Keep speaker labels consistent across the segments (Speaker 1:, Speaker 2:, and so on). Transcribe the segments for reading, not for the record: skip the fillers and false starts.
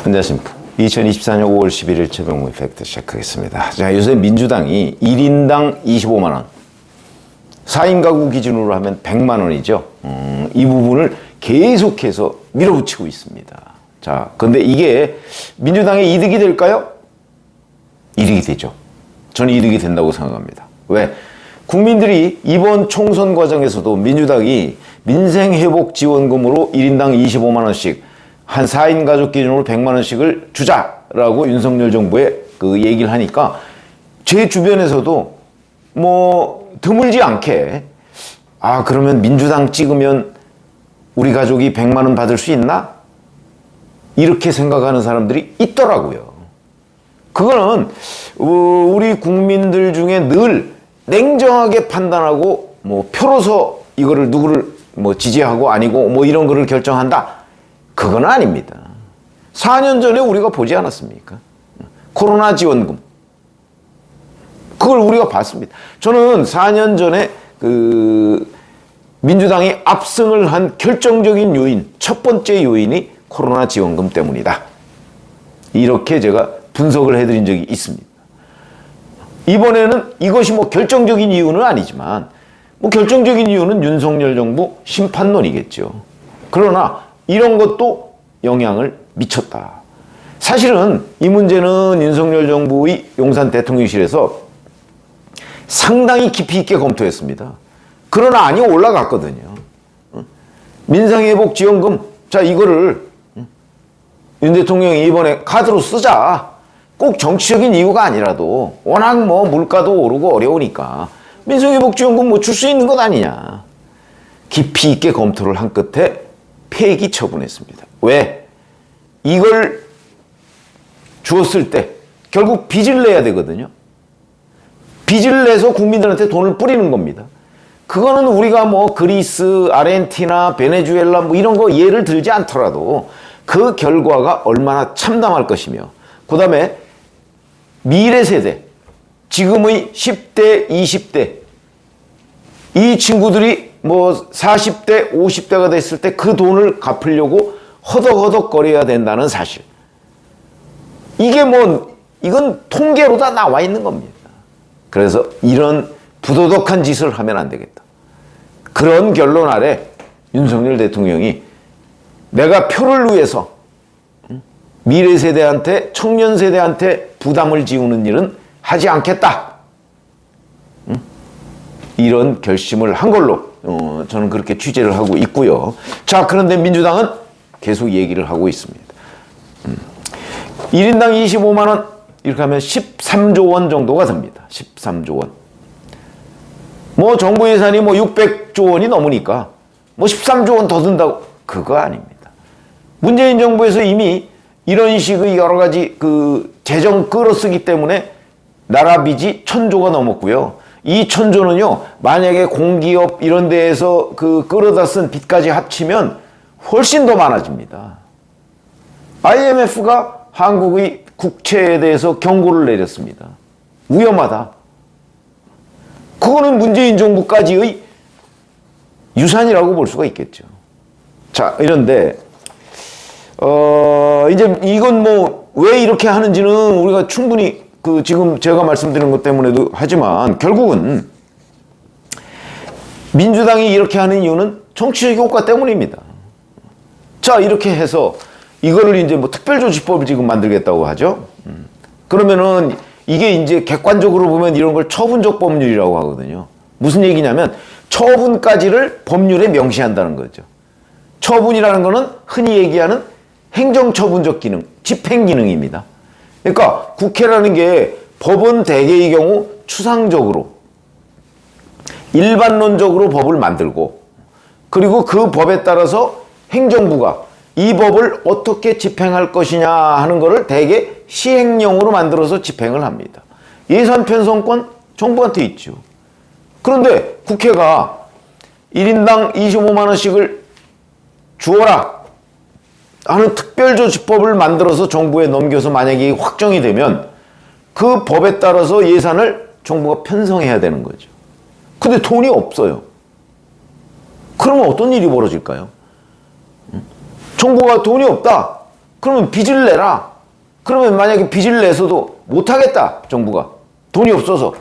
Speaker 1: 안녕하십니까. 2024년 5월 11일 최병무의 팩트 시작하겠습니다. 자, 요새 민주당이 1인당 25만원, 4인 가구 기준으로 하면 100만원이죠. 이 부분을 계속해서 밀어붙이고 있습니다. 자, 근데 이게 민주당의 이득이 될까요? 이득이 되죠. 저는 이득이 된다고 생각합니다. 왜? 국민들이 이번 총선 과정에서도 민주당이 민생회복지원금으로 1인당 25만원씩 한 4인 가족 기준으로 100만원씩을 주자라고 윤석열 정부에 그 얘기를 하니까 제 주변에서도 뭐 드물지 않게 그러면 민주당 찍으면 우리 가족이 100만원 받을 수 있나? 이렇게 생각하는 사람들이 있더라고요. 그거는 우리 국민들 중에 늘 냉정하게 판단하고 뭐 표로서 이거를 누구를 뭐 지지하고 아니고 뭐 이런 거를 결정한다. 그건 아닙니다. 4년 전에 우리가 보지 않았습니까? 코로나 지원금. 그걸 우리가 봤습니다. 저는 4년 전에 민주당이 압승을 한 결정적인 요인, 첫 번째 요인이 코로나 지원금 때문이다. 이렇게 제가 분석을 해드린 적이 있습니다. 이번에는 이것이 뭐 결정적인 이유는 아니지만 뭐 결정적인 이유는 윤석열 정부 심판론이겠죠. 그러나 이런 것도 영향을 미쳤다. 사실은 이 문제는 윤석열 정부의 용산 대통령실에서 상당히 깊이 있게 검토했습니다. 그러나 안이 올라갔거든요. 민생회복지원금, 자, 이거를 윤 대통령이 이번에 카드로 쓰자. 꼭 정치적인 이유가 아니라도 워낙 뭐 물가도 오르고 어려우니까 민생회복지원금 뭐 줄 수 있는 것 아니냐. 깊이 있게 검토를 한 끝에 폐기 처분했습니다. 왜? 이걸 주었을 때 결국 빚을 내야 되거든요. 빚을 내서 국민들한테 돈을 뿌리는 겁니다. 그거는 우리가 뭐 그리스, 아르헨티나, 베네수엘라 뭐 이런 거 예를 들지 않더라도 그 결과가 얼마나 참담할 것이며, 그 다음에 미래 세대, 지금의 10대, 20대 이 친구들이 뭐 40대, 50대가 됐을 때 그 돈을 갚으려고 허덕허덕거려야 된다는 사실. 이게 뭐 이건 통계로 다 나와 있는 겁니다. 그래서 이런 부도덕한 짓을 하면 안 되겠다. 그런 결론 아래 윤석열 대통령이 내가 표를 위해서 미래 세대한테, 청년 세대한테 부담을 지우는 일은 하지 않겠다. 이런 결심을 한 걸로 저는 그렇게 취재를 하고 있고요. 자, 그런데 민주당은 계속 얘기를 하고 있습니다. 1인당 25만 원 이렇게 하면 13조 원 정도가 됩니다. 13조 원. 뭐 정부 예산이 뭐 600조 원이 넘으니까 뭐 13조 원 더 든다고, 그거 아닙니다. 문재인 정부에서 이미 이런 식의 여러 가지 재정 끌어쓰기 때문에 나라 빚이 1000조가 넘었고요. 이 1000조는요, 만약에 공기업 이런 데에서 끌어다 쓴 빚까지 합치면 훨씬 더 많아집니다. IMF가 한국의 국채에 대해서 경고를 내렸습니다. 위험하다. 그거는 문재인 정부까지의 유산이라고 볼 수가 있겠죠. 자, 이런데 이제 이건 뭐 왜 이렇게 하는지는 우리가 충분히 지금 제가 말씀드린 것 때문에도 하지만 결국은 민주당이 이렇게 하는 이유는 정치적 효과 때문입니다. 자, 이렇게 해서 이거를 이제 뭐 특별조치법을 지금 만들겠다고 하죠. 그러면은 이게 이제 객관적으로 보면 이런 걸 처분적 법률이라고 하거든요. 무슨 얘기냐면 처분까지를 법률에 명시한다는 거죠. 처분이라는 거는 흔히 얘기하는 행정처분적 기능, 집행기능입니다. 그러니까 국회라는 게 법은 대개의 경우 추상적으로, 일반론적으로 법을 만들고, 그리고 그 법에 따라서 행정부가 이 법을 어떻게 집행할 것이냐 하는 것을 대개 시행령으로 만들어서 집행을 합니다. 예산 편성권 정부한테 있죠. 그런데 국회가 1인당 25만 원씩을 주어라 하는 특별조치법을 만들어서 정부에 넘겨서 만약에 확정이 되면 그 법에 따라서 예산을 정부가 편성해야 되는 거죠. 근데 돈이 없어요. 그러면 어떤 일이 벌어질까요? 정부가 돈이 없다. 그러면 빚을 내라. 그러면 만약에 빚을 내서도 못하겠다, 정부가. 돈이 없어서.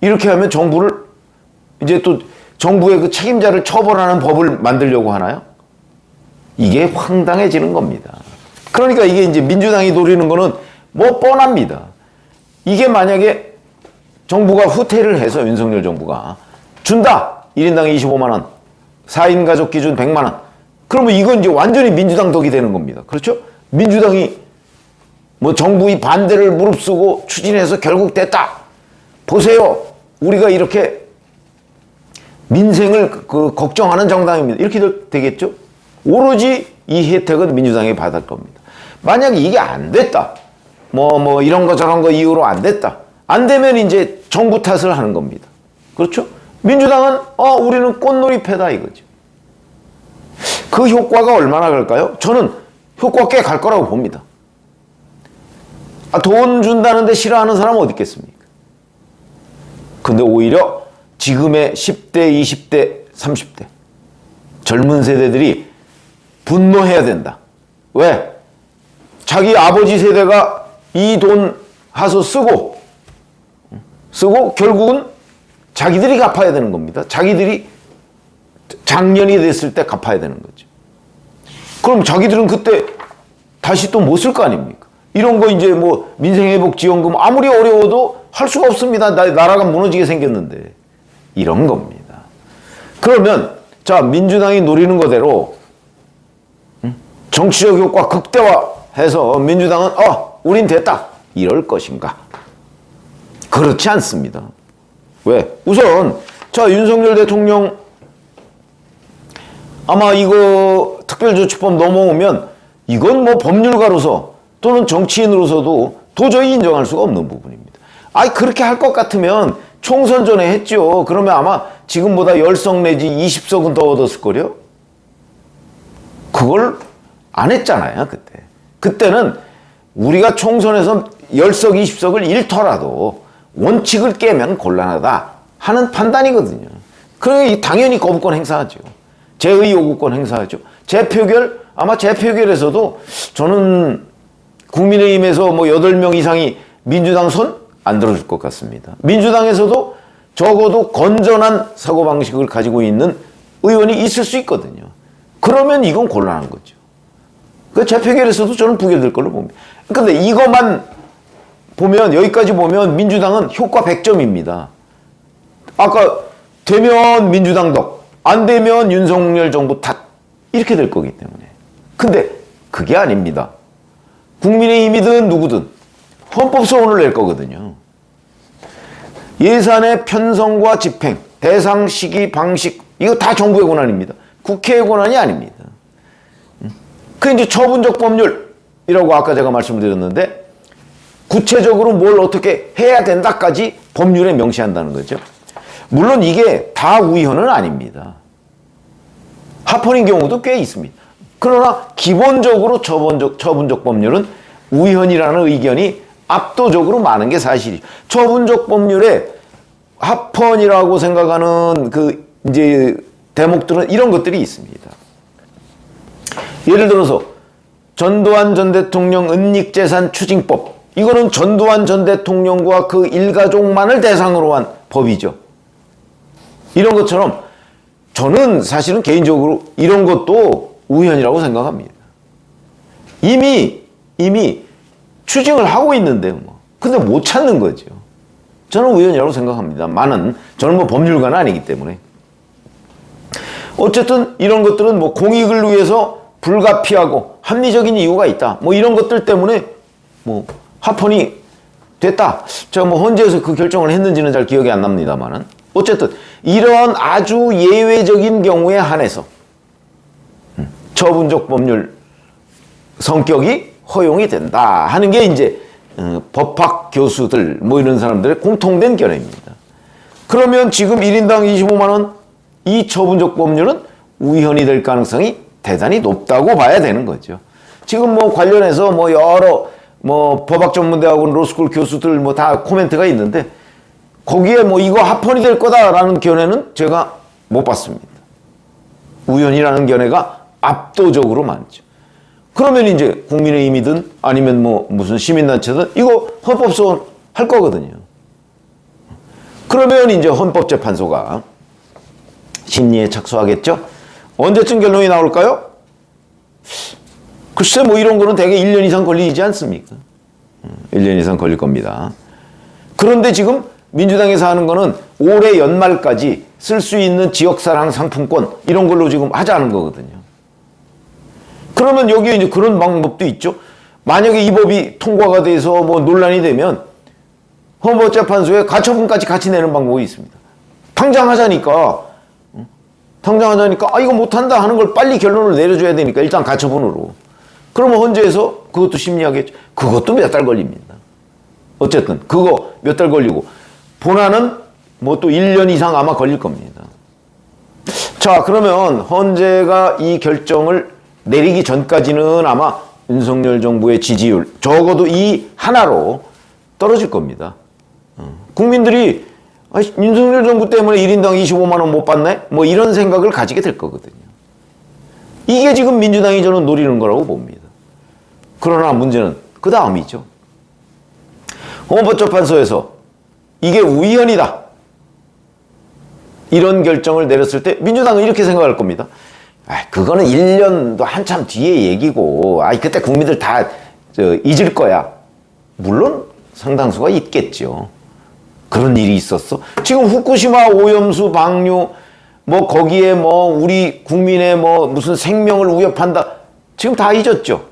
Speaker 1: 이렇게 하면 정부를, 이제 또 정부의 그 책임자를 처벌하는 법을 만들려고 하나요? 이게 황당해지는 겁니다. 그러니까 이게 이제 민주당이 노리는 거는 뭐 뻔합니다. 이게 만약에 정부가 후퇴를 해서 윤석열 정부가 준다! 1인당 25만 원, 4인 가족 기준 100만 원. 그러면 이건 이제 완전히 민주당 덕이 되는 겁니다. 그렇죠? 민주당이 뭐 정부의 반대를 무릅쓰고 추진해서 결국 됐다. 보세요. 우리가 이렇게 민생을 걱정하는 정당입니다. 이렇게 되겠죠? 오로지 이 혜택은 민주당이 받을 겁니다. 만약에 이게 안 됐다. 뭐 이런 거 저런 거 이유로 안 됐다. 안 되면 이제 정부 탓을 하는 겁니다. 그렇죠? 민주당은 우리는 꽃놀이패다 이거죠. 그 효과가 얼마나 갈까요? 저는 효과 꽤 갈 거라고 봅니다. 돈 준다는데 싫어하는 사람은 어디 있겠습니까? 근데 오히려 지금의 10대, 20대, 30대 젊은 세대들이 분노해야 된다. 왜? 자기 아버지 세대가 이 돈 하서 쓰고 결국은 자기들이 갚아야 되는 겁니다. 자기들이 장년이 됐을 때 갚아야 되는 거죠. 그럼 자기들은 그때 다시 또 못 쓸 거 아닙니까? 이런 거 이제 뭐 민생회복지원금 아무리 어려워도 할 수가 없습니다. 나라가 무너지게 생겼는데. 이런 겁니다. 그러면 자, 민주당이 노리는 거대로 정치적 효과 극대화해서 민주당은 우린 됐다. 이럴 것인가? 그렇지 않습니다. 왜? 우선 자, 윤석열 대통령 아마 이거 특별조치법 넘어오면 이건 뭐 법률가로서 또는 정치인으로서도 도저히 인정할 수가 없는 부분입니다. 그렇게 할 것 같으면 총선 전에 했죠. 그러면 아마 지금보다 10석 내지 20석은 더 얻었을걸요? 그걸 안 했잖아요, 그때. 그때는 우리가 총선에서 10석, 20석을 잃더라도 원칙을 깨면 곤란하다 하는 판단이거든요. 그래, 당연히 거부권 행사하죠. 재의 요구권 행사하죠. 재표결, 아마 재표결에서도 저는 국민의힘에서 뭐 8명 이상이 민주당 손 안 들어줄 것 같습니다. 민주당에서도 적어도 건전한 사고방식을 가지고 있는 의원이 있을 수 있거든요. 그러면 이건 곤란한 거죠. 그 재표결에서도 저는 부결될 걸로 봅니다. 근데 이것만 보면, 여기까지 보면 민주당은 효과 100점입니다. 아까 되면 민주당 덕, 안 되면 윤석열 정부 탓. 이렇게 될 거기 때문에. 근데 그게 아닙니다. 국민의힘이든 누구든 헌법소원을 낼 거거든요. 예산의 편성과 집행, 대상, 시기, 방식, 이거 다 정부의 권한입니다. 국회의 권한이 아닙니다. 그 이제 처분적 법률이라고 아까 제가 말씀을 드렸는데, 구체적으로 뭘 어떻게 해야 된다까지 법률에 명시한다는 거죠. 물론 이게 다 우의헌은 아닙니다. 하폰인 경우도 꽤 있습니다. 그러나 기본적으로 처분적 법률은 우의헌이라는 의견이 압도적으로 많은 게 사실이죠. 처분적 법률에 합헌이라고 생각하는 그 이제 대목들은 이런 것들이 있습니다. 예를 들어서 전두환 전 대통령 은닉재산 추징법. 이거는 전두환 전 대통령과 그 일가족만을 대상으로 한 법이죠. 이런 것처럼 저는 사실은 개인적으로 이런 것도 우연이라고 생각합니다. 이미 추징을 하고 있는데 근데 못 찾는 거죠. 저는 우연이라고 생각합니다만은 저는 뭐 법률가는 아니기 때문에. 어쨌든 이런 것들은 뭐 공익을 위해서 불가피하고 합리적인 이유가 있다. 뭐 이런 것들 때문에 뭐 합헌이 됐다. 제가 뭐 헌재에서 그 결정을 했는지는 잘 기억이 안 납니다만은 어쨌든 이런 아주 예외적인 경우에 한해서 처분적 법률 성격이 허용이 된다 하는 게 이제 법학 교수들 뭐 이런 사람들의 공통된 견해입니다. 그러면 지금 1인당 25만 원 이 처분적 법률은 우연이 될 가능성이 대단히 높다고 봐야 되는 거죠. 지금 뭐 관련해서 뭐 여러 뭐 법학전문대학원 로스쿨 교수들 뭐 다 코멘트가 있는데 거기에 뭐 이거 합헌이 될 거다라는 견해는 제가 못 봤습니다. 우연이라는 견해가 압도적으로 많죠. 그러면 이제 국민의힘이든 아니면 뭐 무슨 시민단체든 이거 헌법소원 할 거거든요. 그러면 이제 헌법재판소가 심리에 착수하겠죠? 언제쯤 결론이 나올까요? 글쎄 뭐 이런 거는 대개 1년 이상 걸리지 않습니까? 1년 이상 걸릴 겁니다. 그런데 지금 민주당에서 하는 거는 올해 연말까지 쓸 수 있는 지역사랑 상품권 이런 걸로 지금 하자는 거거든요. 그러면 여기에 이제 그런 방법도 있죠. 만약에 이 법이 통과가 돼서 뭐 논란이 되면 헌법재판소에 가처분까지 같이 내는 방법이 있습니다. 당장 하자니까 이거 못한다 하는 걸 빨리 결론을 내려줘야 되니까 일단 가처분으로. 그러면 헌재에서 그것도 심리하겠죠. 그것도 몇 달 걸립니다. 어쨌든 그거 몇 달 걸리고 본안은 뭐 또 1년 이상 아마 걸릴 겁니다. 자, 그러면 헌재가 이 결정을 내리기 전까지는 아마 윤석열 정부의 지지율 적어도 이 하나로 떨어질 겁니다. 국민들이 윤석열 정부 때문에 1인당 25만 원 못 받네? 뭐 이런 생각을 가지게 될 거거든요. 이게 지금 민주당이 저는 노리는 거라고 봅니다. 그러나 문제는 그 다음이죠. 헌법재판소에서 이게 우연이다. 이런 결정을 내렸을 때 민주당은 이렇게 생각할 겁니다. 그거는 1년도 한참 뒤에 얘기고, 그때 국민들 다 잊을 거야. 물론 상당수가 있겠죠. 그런 일이 있었어. 지금 후쿠시마 오염수 방류, 뭐 거기에 뭐 우리 국민의 뭐 무슨 생명을 위협한다. 지금 다 잊었죠.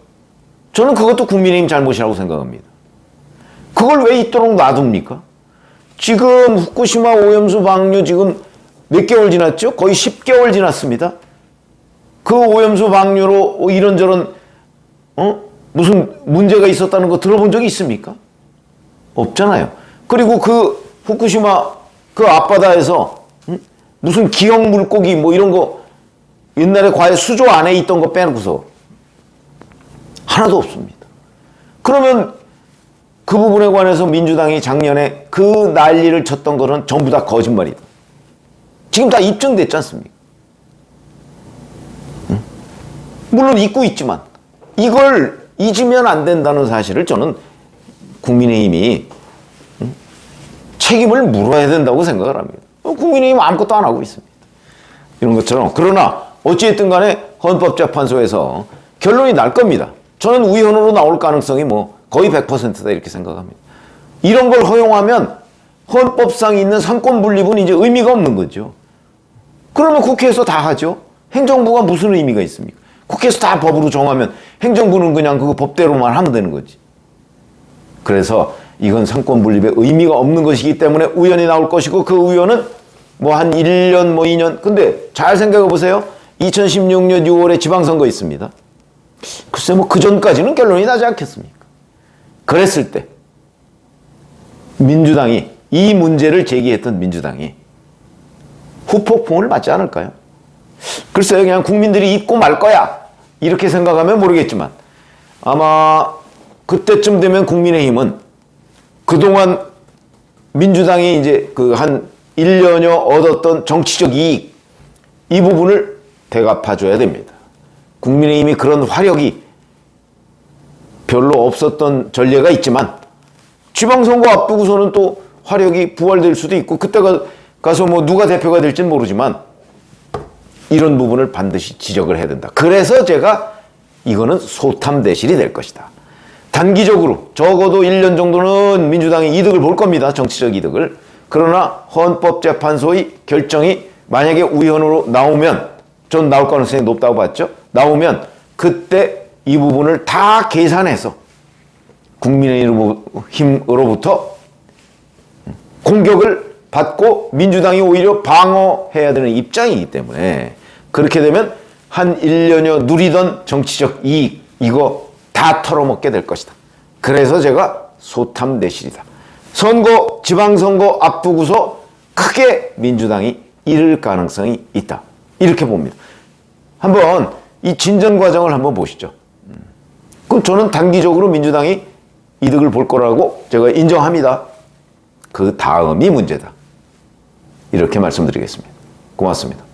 Speaker 1: 저는 그것도 국민의힘 잘못이라고 생각합니다. 그걸 왜 있도록 놔둡니까? 지금 후쿠시마 오염수 방류 지금 몇 개월 지났죠? 거의 10개월 지났습니다. 그 오염수 방류로 이런저런 무슨 문제가 있었다는 거 들어본 적이 있습니까? 없잖아요. 그리고 그 후쿠시마 그 앞바다에서 무슨 기형 물고기 뭐 이런 거 옛날에 과외 수조 안에 있던 거 빼놓고서 하나도 없습니다. 그러면 그 부분에 관해서 민주당이 작년에 그 난리를 쳤던 거는 전부 다 거짓말이다. 지금 다 입증됐지 않습니까? 물론 잊고 있지만 이걸 잊으면 안 된다는 사실을 저는 국민의힘이 책임을 물어야 된다고 생각을 합니다. 국민의힘은 아무것도 안 하고 있습니다. 이런 것처럼. 그러나 어찌됐든 간에 헌법재판소에서 결론이 날 겁니다. 저는 우연으로 나올 가능성이 뭐 거의 100%다 이렇게 생각합니다. 이런 걸 허용하면 헌법상 있는 상권 분립은 이제 의미가 없는 거죠. 그러면 국회에서 다 하죠. 행정부가 무슨 의미가 있습니까? 국회에서 다 법으로 정하면 행정부는 그냥 그거 법대로만 하면 되는 거지. 그래서 이건 상권 분립의 의미가 없는 것이기 때문에 우연히 나올 것이고 그 우연은 뭐 한 1년 뭐 2년. 근데 잘 생각해 보세요. 2016년 6월에 지방선거 있습니다. 글쎄 뭐 그 전까지는 결론이 나지 않겠습니까? 그랬을 때 민주당이 이 문제를 제기했던 민주당이 후폭풍을 맞지 않을까요? 글쎄요. 그냥 국민들이 잊고 말 거야 이렇게 생각하면 모르겠지만 아마 그때쯤 되면 국민의힘은 그동안 민주당이 이제 그 한 1년여 얻었던 정치적 이익 이 부분을 대갚아줘야 됩니다. 국민의힘이 그런 화력이 별로 없었던 전례가 있지만 지방선거 앞두고서는 또 화력이 부활될 수도 있고 그때가 가서 뭐 누가 대표가 될지는 모르지만 이런 부분을 반드시 지적을 해야 된다. 그래서 제가 이거는 소탐대실이 될 것이다. 단기적으로 적어도 1년 정도는 민주당이 이득을 볼 겁니다. 정치적 이득을. 그러나 헌법재판소의 결정이 만약에 우연으로 나오면 전 나올 가능성이 높다고 봤죠. 나오면 그때 이 부분을 다 계산해서 국민의힘으로부터 공격을 받고 민주당이 오히려 방어해야 되는 입장이기 때문에 그렇게 되면 한 1년여 누리던 정치적 이익 이거 다 털어먹게 될 것이다. 그래서 제가 소탐대실이다. 선거, 지방선거 앞두고서 크게 민주당이 잃을 가능성이 있다. 이렇게 봅니다. 한번 이 진전 과정을 한번 보시죠. 그럼 저는 단기적으로 민주당이 이득을 볼 거라고 제가 인정합니다. 그 다음이 문제다. 이렇게 말씀드리겠습니다. 고맙습니다.